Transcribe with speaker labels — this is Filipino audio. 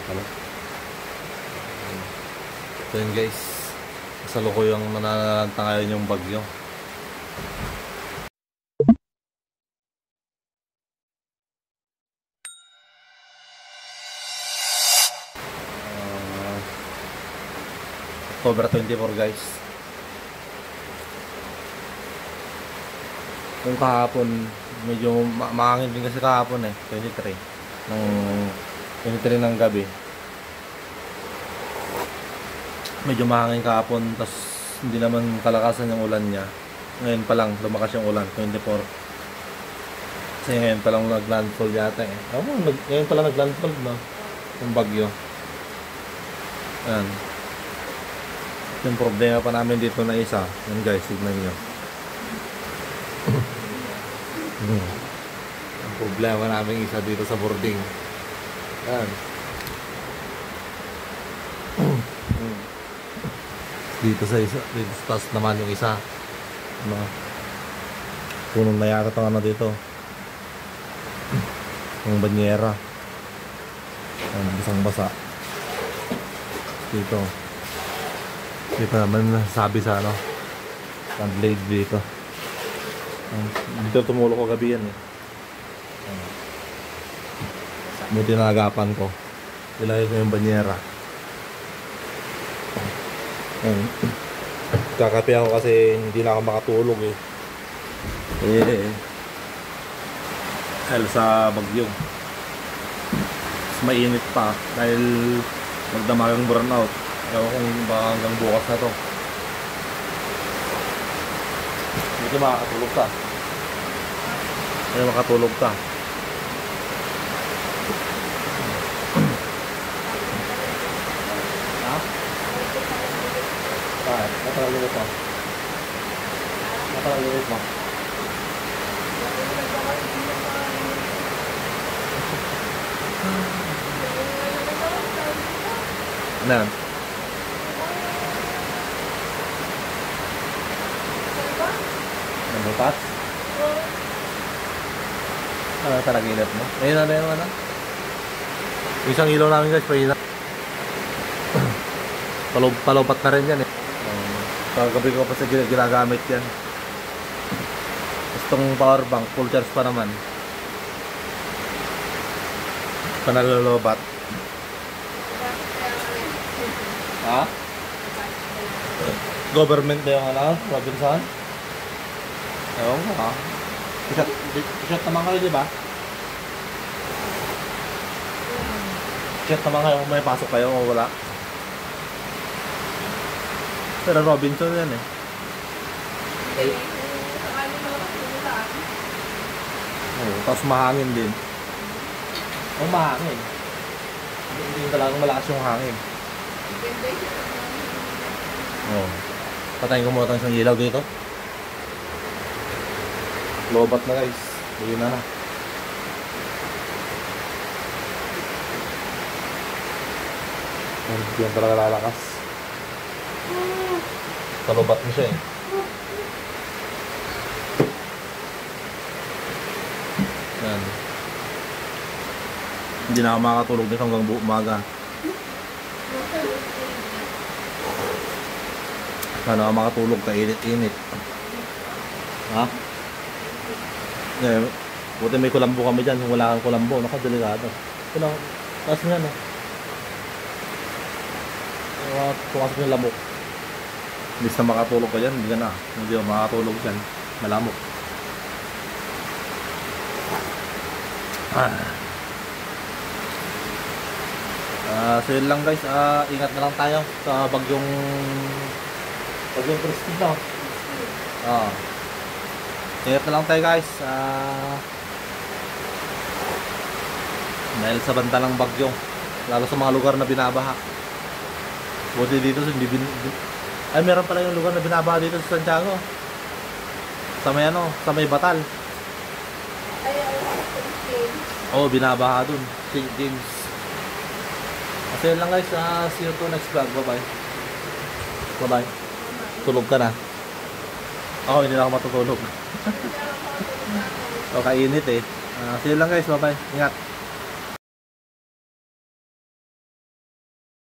Speaker 1: pala. So yun guys, kasalukuyang nananalanta ngayon yung bagyo. October 24 guys. Yung kahapon, medyo maangin din kasi kahapon 23 ng gabi. Medyo mahangin kahapon, tas hindi naman kalakasan yung ulan niya. Ngayon pa lang lumakas yung ulan, 24. Kasi ngayon pa lang naglandfall yata ngayon pa lang naglandfall, no? Yung bagyo. Ayan. Yung problema pa namin dito na isa. Yan guys, tignan nyo. Ang problema namin isa dito sa boarding. Yan. Dito sa isa, dito sa taas naman yung isa. Ano? Punong na yata itong ano dito. Yung banyera. Basang basa. Dito. Dito naman nasabi sa ano, ang blade dito. Dito tumulo ko gabi yan Buti nagapan ko. Ilagay ko yung banyera. Kakape ako kasi hindi na ako makatulog dahil sa bagyo. Mas mainit pa dahil magdamagang burnout. Ewan kung baka hanggang bukas na to. Dito makakatulog ka. Dito makatulog ka. Ha? Bakit? Matalalungit mo? Matalalungit mo? Ano? Bukas? Ano talaga inat mo? Ayun na yung ano? Isang ilaw namin guys, pahinat. Palopat na rin yan Kagabi ko pa sa ginagamit yan. Itong power bank, full charge pa naman. Panalolobat. Ha? Government na yung ano? Robinson? Ewan ko T-shirt naman kayo, diba? T-shirt naman kayo kung may pasok kayo o wala. Pero Robinson yan tapos mahangin din. Mahangin. Hindi talagang malakas yung hangin. Patayin ko muna isang ilaw dito. Lobat na guys. Hindi na. Hindi yan talaga lalakas. Kalobat mo siya Yan. Hindi na ako makakatulog dito hanggang umaga. Sana ako makatulog kainit-init. Ha? Buti may kulambo kami dyan. Kung wala kang kulambo, nakadelikado. Ito taas nga pumasok yung lamok. Imbis na makatulog ka dyan, hindi ka na. Hindi ka makatulog dyan. Malamok. So yun lang guys. Ingat na lang tayo sa bagyong Christine na. Ingat na lang tayo guys. Dahil sa bantalang bagyo, lalo sa mga lugar na binabaha. Buti dito meron pala yung lugar na binabaha dito sa Santiago. Sa may Batal. Binabaha dun. St. James. Kasi yun lang guys. See you to next vlog. Bye bye. Tulog ka na. Hindi na ako matutulog. Kainit see you lang guys. Bye bye. Ingat.